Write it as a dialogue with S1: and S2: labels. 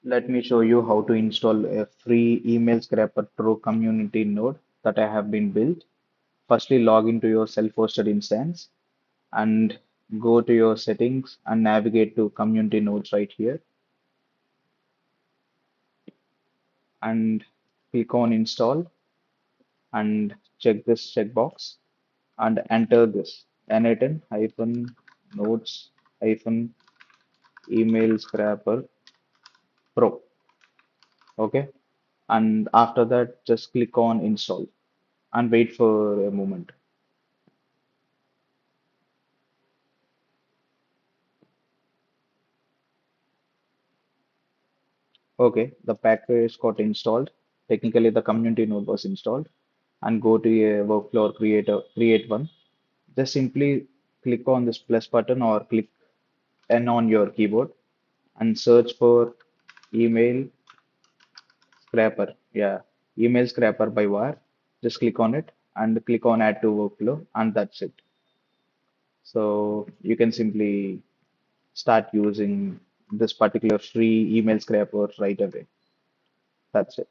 S1: Let me show you how to install a free email scraper through community node that I have been built. Firstly, log into your self-hosted instance and go to your settings and navigate to community nodes right here and click on install and check this checkbox and enter this n8n hyphen nodes hyphen email scraper pro. Okay. And after that, just click on install and wait for a moment. Okay, the package got installed. Technically, the community node was installed. And go to a workflow or create one. Just simply click on this plus button or click N on your keyboard and search for email scraper. Yeah, email scraper by wire. Just click on it and click on add to workflow, and that's it. So you can simply start using this particular free email scraper right away. That's it.